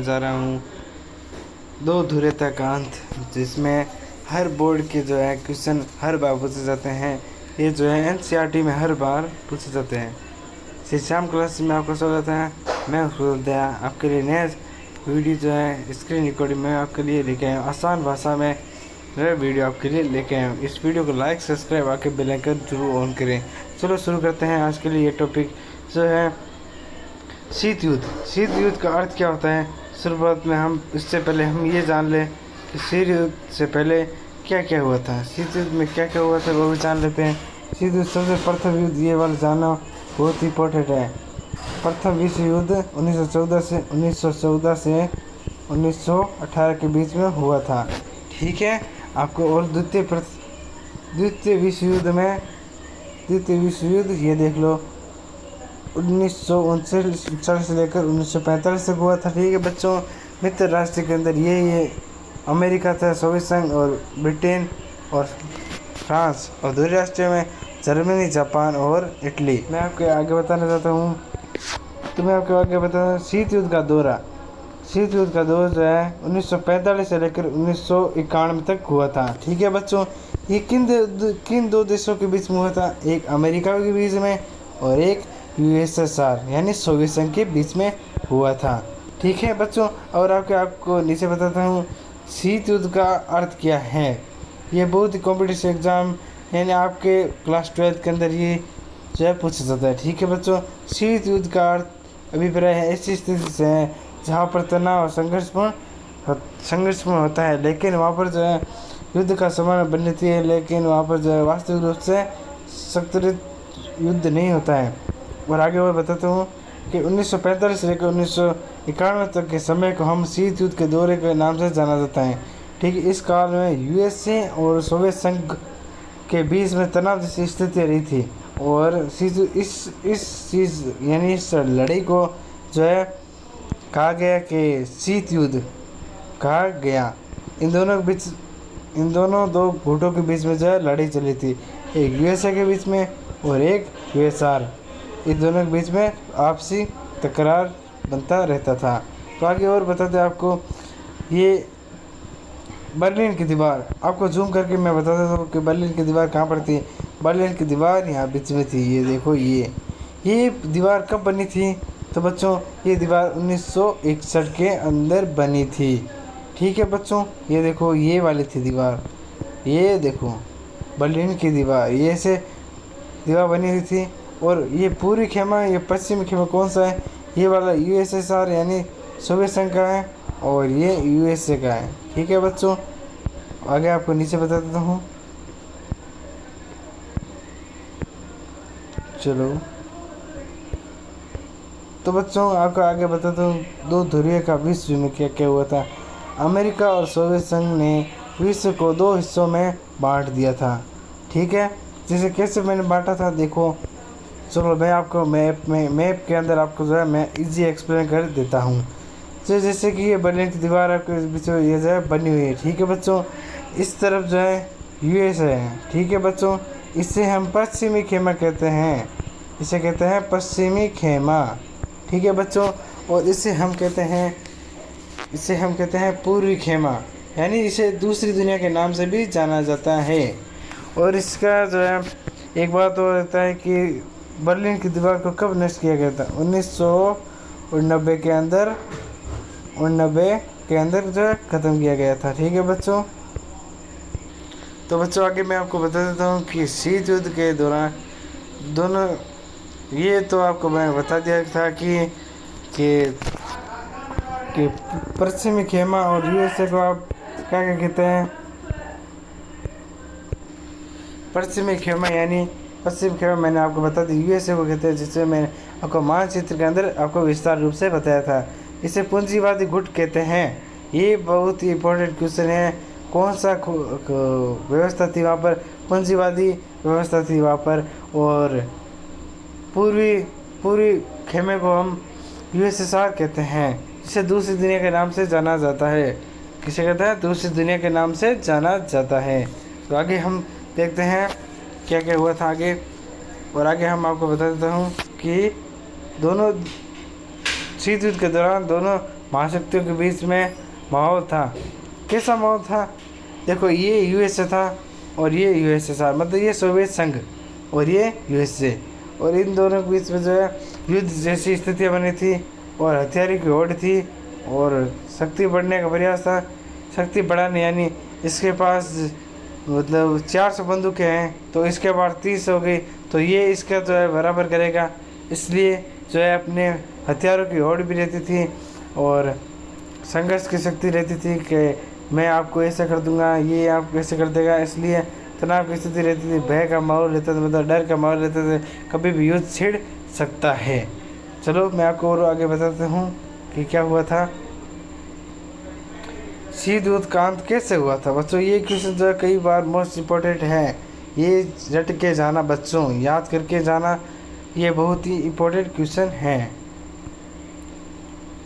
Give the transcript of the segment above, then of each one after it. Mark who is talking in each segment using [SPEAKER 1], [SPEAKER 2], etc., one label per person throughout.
[SPEAKER 1] जा रहा हूँ दो धुरेता का अंत, जिसमें हर बोर्ड के जो है क्वेश्चन हर बार पूछे जाते हैं। ये जो है एनसीईआरटी में हर बार पूछे जाते हैं। श्री श्याम क्लास में आपका स्वागत है। मैं आपके लिए नया वीडियो जो है स्क्रीन रिकॉर्डिंग में आपके लिए लेके आया हूँ। आसान भाषा में नया वीडियो आपके लिए लेके आया हूँ। इस वीडियो को लाइक सब्सक्राइब आके बेल आइकन जरूर ऑन करें। चलो शुरू करते हैं आज के लिए। ये टॉपिक जो है शीत युद्ध। शीत युद्ध का अर्थ क्या होता है? शुरुआत में इससे पहले हम ये जान लें कि शीत युद्ध से पहले क्या क्या हुआ था। शीत युद्ध में क्या क्या हुआ था वो भी जान लेते हैं। शीत युद्ध सबसे प्रथम युद्ध ये वाला जानना बहुत इंपॉर्टेंट है। प्रथम विश्व युद्ध 1914 से 1918 के बीच में हुआ था, ठीक है आपको। और द्वितीय विश्व युद्ध ये देख लो 1939 से लेकर 1945 तक हुआ था, ठीक है बच्चों। मित्र राष्ट्र के अंदर ये अमेरिका था, सोवियत संघ और ब्रिटेन और फ्रांस, और दूसरे राष्ट्र में जर्मनी, जापान और इटली। मैं आपके आगे बताना चाहता हूँ शीत युद्ध का दौरा। शीत युद्ध का दौर जो है 1945 से लेकर 1991 तक हुआ था, ठीक है बच्चों। ये किन दो देशों के बीच में हुआ था? एक अमेरिका के बीच में और एक यूएसएसआर यानी सोवियत संघ के बीच में हुआ था, ठीक है बच्चों। और आपको नीचे बताता हूँ शीत युद्ध का अर्थ क्या है। ये बहुत ही कॉम्पिटिटिव एग्जाम यानी आपके क्लास 12 के अंदर ये जो है पूछा जाता है, ठीक है बच्चों। शीत युद्ध का अर्थ अभिप्राय है ऐसी स्थिति से है जहाँ पर तनाव और संघर्षपूर्ण होता है, लेकिन वहाँ पर जो है युद्ध का संभावना बनी रहती है, लेकिन वहाँ पर जो है वास्तविक रूप से संतुलित युद्ध नहीं होता है। और आगे और बताता हूँ कि 1945 से लेकर 1991 तक के समय को हम शीत युद्ध के दौरे के नाम से जाना जाता है, ठीक है। इस काल में यूएसए और सोवियत संघ के बीच में तनाव जैसी स्थिति रही थी, और इस लड़ाई को जो है कहा गया कि शीत युद्ध कहा गया। इन दोनों दो गुटों के बीच में जो है लड़ाई चली थी, एक यूएसए के बीच में और एक यूएसआर। इन दोनों के बीच में आपसी तकरार बनता रहता था। तो आगे और बताते आपको ये बर्लिन की दीवार। आपको जूम करके मैं बता देता हूँ कि बर्लिन की दीवार कहाँ पर थी। बर्लिन की दीवार यहाँ बीच में थी। ये देखो ये दीवार कब बनी थी? तो बच्चों ये दीवार 1961 के अंदर बनी थी, ठीक है बच्चों। ये देखो ये वाली थी दीवार, ये देखो बर्लिन की दीवार, ये ऐसे दीवार बनी हुई थी। और ये पूरी खेमा, ये पश्चिमी खेमा कौन सा है? ये वाला यूएसएसआर यानी सोवियत संघ का है, और ये यूएसए का है, ठीक है बच्चों। आगे आपको नीचे बता देता हूँ। चलो तो बच्चों आपको आगे बताता हूँ दो ध्रुवीय का विश्व में क्या क्या हुआ था। अमेरिका और सोवियत संघ ने विश्व को दो हिस्सों में बांट दिया था, ठीक है। जैसे कैसे मैंने बांटा था देखो, चलो मैं आपको मैप के अंदर आपको जो है मैं इजी एक्सप्लेन कर देता हूँ। तो जैसे कि ये बर्लिन की दीवार आपके बीच में ये जो है बनी हुई है, ठीक है बच्चों। इस तरफ जो है यूएस है, ठीक है बच्चों। इसे हम पश्चिमी खेमा कहते हैं, इसे कहते हैं पश्चिमी खेमा, ठीक है बच्चों। और इसे हम कहते हैं पूर्वी खेमा, यानी इसे दूसरी दुनिया के नाम से भी जाना जाता है। और इसका जो है एक बात और रहता है कि बर्लिन की दीवार को कब नष्ट किया गया था? 1989 के अंदर जो है ख़त्म किया गया था, ठीक है बच्चों। तो बच्चों आगे मैं आपको बता देता हूँ कि शीत युद्ध के दौरान दोनों, ये तो आपको मैं बता दिया था कि पश्चिमी खेमा और यूएसए को आप क्या क्या कहते हैं? पश्चिमी खेमा यानी पश्चिम खेमा मैंने आपको बता दी यूएसए को कहते हैं, जिससे मैंने आपको मानचित्र के अंदर आपको विस्तार रूप से बताया था। इसे पूंजीवादी गुट कहते हैं। ये बहुत ही इंपॉर्टेंट क्वेश्चन है। कौन सा व्यवस्था थी वहाँ पर? पूंजीवादी व्यवस्था थी वहाँ पर। और पूरी खेमे को हम यूएसएसआर कहते हैं, जिसे दूसरी दुनिया के नाम से जाना जाता है। किसे कहते हैं? दूसरी दुनिया के नाम से जाना जाता है। तो आगे हम देखते हैं क्या क्या हुआ था आगे। और आगे हम आपको बता देता हूँ कि दोनों शीत युद्ध के दौरान दोनों महाशक्तियों के बीच में माहौल था। कैसा माहौल था? देखो, ये यूएसए था और ये यूएसएसआर, मतलब ये सोवियत संघ और ये यूएसए, और इन दोनों के बीच में जो है युद्ध जैसी स्थितियाँ बनी थी और हथियारों की होड़ थी और शक्ति बढ़ने का प्रयास था। शक्ति बढ़ाने यानी इसके पास मतलब 400 बंदूकें हैं तो इसके पास 30 हो गई, तो ये इसका जो है बराबर करेगा। इसलिए जो है अपने हथियारों की होड़ भी रहती थी और संघर्ष की शक्ति रहती थी कि मैं आपको ऐसा कर दूंगा, ये आपको ऐसे कर देगा। इसलिए तनाव की स्थिति रहती थी, भय का माहौल रहता था, मतलब डर का माहौल रहता था, कभी भी युद्ध छिड़ सकता है। चलो मैं आपको और आगे बताता हूँ कि क्या हुआ था। शीत युद्ध का अंत कैसे हुआ था? बच्चों, ये क्वेश्चन जो है कई बार मोस्ट इम्पोर्टेंट है, ये रट के जाना बच्चों, याद करके जाना, ये बहुत ही इम्पोर्टेंट क्वेश्चन है।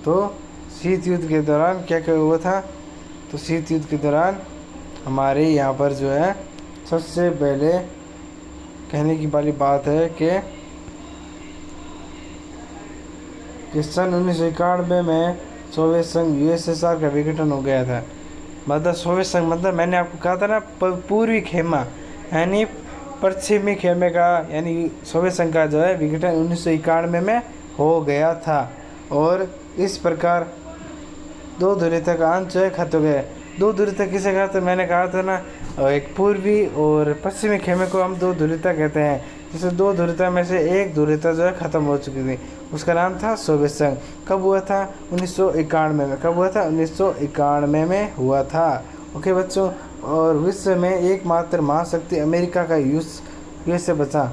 [SPEAKER 1] तो शीत युद्ध के दौरान क्या क्या हुआ था? तो शीत युद्ध के दौरान हमारे यहाँ पर जो है सबसे पहले कहने की वाली बात है कि सन 1991 में सोवियत संघ यूएसएसआर का विघटन हो गया था। मतलब सोवियत संघ मतलब मैंने आपको कहा था ना पूर्वी खेमा यानी पश्चिमी खेमे का, यानी सोवियत संघ का जो है विघटन 1991 में हो गया था। और इस प्रकार दो ध्रुवीयता का अंत जो है खत्म हो गया। दो ध्रुवीयता किसे कहा था? मैंने कहा था ना, एक पूर्वी और पश्चिमी खेमे को हम दो ध्रुवीयता कहते हैं। जैसे दो ध्रुवीयता में से एक ध्रुवीयता जो है ख़त्म हो चुकी थी, उसका नाम था सोवियत संघ। कब हुआ था? 1991 में। कब हुआ था? 1991 में हुआ था। ओके बच्चों, और विश्व में एकमात्र महाशक्ति अमेरिका का यूएस से बचा।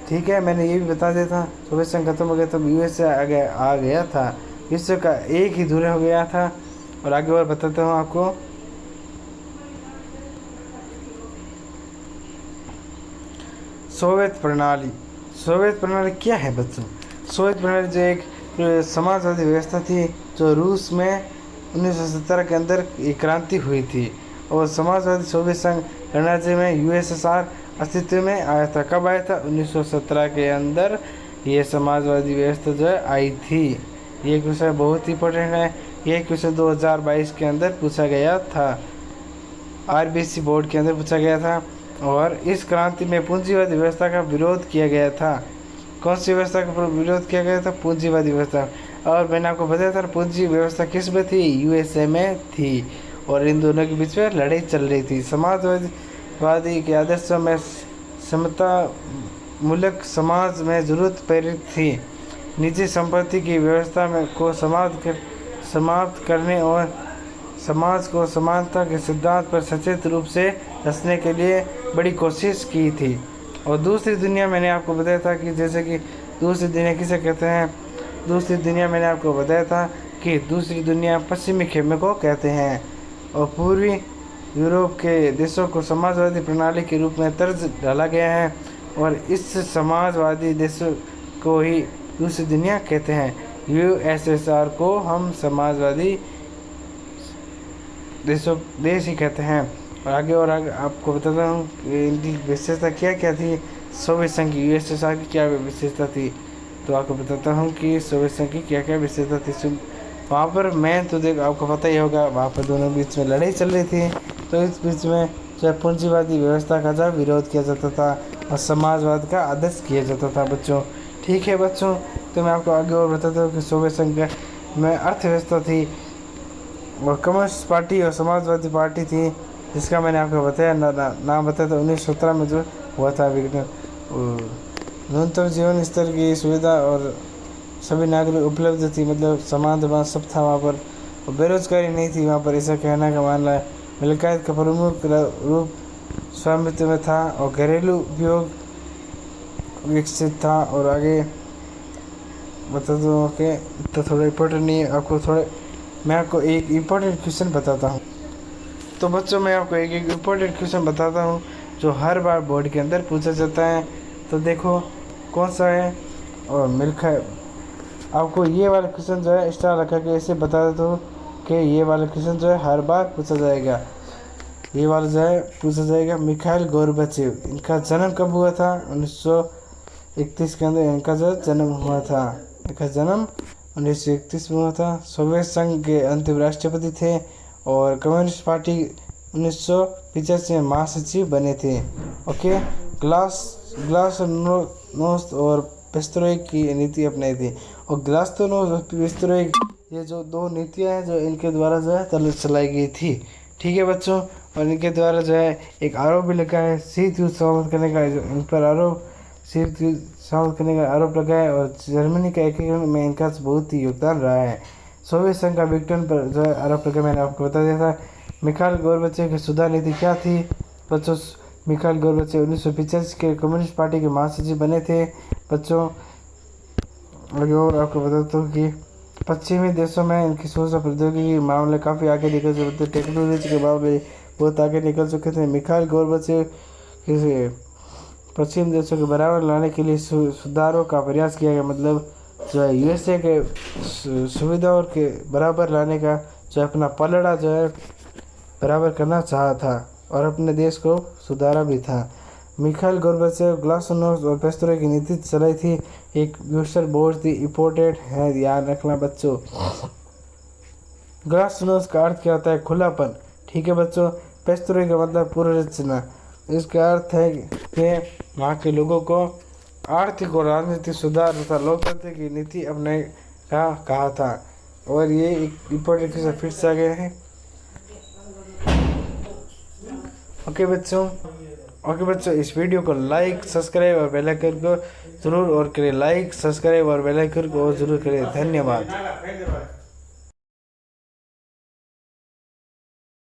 [SPEAKER 1] ठीक है, मैंने ये भी बता दिया था, सोवियत संघ खत्म हो गया तब यूएस से आ गया था, विश्व का एक ही ध्रुव हो गया था। और आगे और बताता हूँ आपको। सोवियत प्रणाली। सोवियत प्रणाली क्या है बच्चों? सोवियत प्रणाली जो एक समाजवादी व्यवस्था थी जो रूस में 1917 के अंदर एक क्रांति हुई थी, और समाजवादी सोवियत संघ गणराज्य में यूएसएसआर अस्तित्व में आया था। कब आया था? 1917 के अंदर ये समाजवादी व्यवस्था जो है आई थी। ये क्वेश्चन बहुत ही इंपॉर्टेंट है। ये क्वेश्चन 2022 के अंदर पूछा गया था, आरबीसी बोर्ड के अंदर पूछा गया था। और इस क्रांति में पूंजीवादी व्यवस्था का विरोध किया गया था। कौन सी व्यवस्था का विरोध किया गया था? पूंजीवादी व्यवस्था। और मैंने आपको बताया था पूंजी व्यवस्था किस में थी? यूएसए में थी, और इन दोनों के बीच में लड़ाई चल रही थी। समाजवादी के आदर्शों में समता मूलक समाज में जरूरत प्रेरित थी। निजी संपत्ति की व्यवस्था में को समाप्त करने और समाज को समानता के सिद्धांत पर सचेत रूप से रचने के लिए बड़ी कोशिश की थी। और दूसरी दुनिया मैंने आपको बताया था कि जैसे कि दूसरी दुनिया किसे कहते हैं? दूसरी दुनिया मैंने आपको बताया था कि दूसरी दुनिया पश्चिमी खेमे को कहते हैं। और पूर्वी यूरोप के देशों को समाजवादी प्रणाली के रूप में तर्ज डाला गया है, और इस समाजवादी देशों को ही दूसरी दुनिया कहते हैं। यूएसएसआर को हम समाजवादी देश ही कहते हैं। और आगे आपको बताता हूँ कि इनकी विशेषता क्या क्या थी। सोवियत संघ की यूएसएसआर की क्या विशेषता थी, तो आपको बताता हूँ कि सोवियत संघ की क्या क्या विशेषता थी। वहाँ पर मैं तो देख आपको पता ही होगा, वहाँ पर दोनों बीच में लड़ाई चल रही थी, तो इस बीच में जो पूंजीवादी व्यवस्था का जो विरोध किया जाता था और समाजवाद का आदर्श किया जाता था बच्चों। ठीक है बच्चों, तो मैं आपको आगे और बताता हूँ कि सोवियत संघ में अर्थव्यवस्था थी और कम्युनिस्ट पार्टी और समाजवादी पार्टी थी, जिसका मैंने आपको बताया नाम बताया था। 1917 में जो हुआ था विघटन। न्यूनतम जीवन स्तर की सुविधा और सभी नागरिक उपलब्ध थी, मतलब समान सब था वहाँ पर, और बेरोजगारी नहीं थी वहाँ पर, ऐसा कहने का मानना है। मिल्कियत का प्रमुख रूप स्वामित्व में था और घरेलू उपयोग विकसित था। और आगे बता दूँ कि तो थोड़ा इम्पोर्टेंट नहीं है आपको, थोड़े मैं आपको एक इम्पोर्टेंट क्वेश्चन बताता हूँ। तो बच्चों मैं आपको एक इम्पोर्टेंट क्वेश्चन बताता हूँ जो हर बार बोर्ड के अंदर पूछा जाता है। तो देखो कौन सा है, और मिल्क आपको ये वाला क्वेश्चन जो है स्टार रखा के ऐसे बता देता हूँ कि ये वाला क्वेश्चन जो है हर बार पूछा जाएगा। ये वाला जो है पूछा जाएगा। मिखाइल गोर्बाचेव, इनका जन्म कब हुआ था? 1931 के अंदर इनका जो जन्म हुआ था। इनका जन्म 1931 में हुआ था। सोवियत संघ के अंतिम राष्ट्रपति थे और कम्युनिस्ट पार्टी 1985 में महासचिव बने थे। ओके, ग्लासनोस्ट और पेस्ट्रोइक की नीति अपनाई थी। और ग्लासनोस्ट और पेस्ट्रोइक ये जो दो नीतियां हैं जो इनके द्वारा जो है चलाई गई थी। ठीक है बच्चों, और इनके द्वारा जो है एक आरोप भी लगा है शीत युद्ध समाप्त करने का, जो इन पर आरोप शीत युद्ध समाप्त करने का आरोप लगा है। और जर्मनी का एकीकरण में इनका बहुत ही योगदान रहा है। सोवियत संघ का विघटन पर जो है आरोप लगा, मैंने आपको बता दिया था। मिखाइल गोर्बाचेव की सुधार नीति क्या थी बच्चों? मिखाइल गोर्बाचेव 1985 के कम्युनिस्ट पार्टी के महासचिव बने थे बच्चों। और आपको बताता हूँ कि पश्चिमी देशों में इनकी सूचना प्रौद्योगिकी के मामले काफ़ी आगे निकल चुके थे, टेक्नोलॉजी के मामले बहुत आगे निकल चुके थे। मिखाइल गोर्बाचेव किसी पश्चिमी देशों के बराबर लाने के लिए सुधारों का प्रयास किया गया, मतलब जो है यूएसए के सुविधाओं के बराबर लाने का जो अपना पलड़ा जो है बराबर करना चाहा था और अपने देश को सुधारा भी था। मिखाइल गोर्बाचेव ग्लासनोस्ट और पेस्ट्रोइक की नीति चलाई थी। एक फ्यूचर बोर्ड थी इम्पोर्टेंट है, ध्यान रखना बच्चों। ग्लासनोस्ट का अर्थ क्या होता है? खुलापन। ठीक है बच्चों। पेस्ट्रोइक का मतलब पुनर्रचना। इसका अर्थ है कि वहाँ के लोगों को आर्थिक और राजनीतिक सुधार तथा लोकतंत्र की नीति अपने का कहा था। और ये एक इम्पोर्टेंट से फिर से आ गए हैं। ओके बच्चों, इस वीडियो को लाइक सब्सक्राइब और बेल आइकन को जरूर और करें। लाइक सब्सक्राइब और बेल आइकन को जरूर करें। धन्यवाद।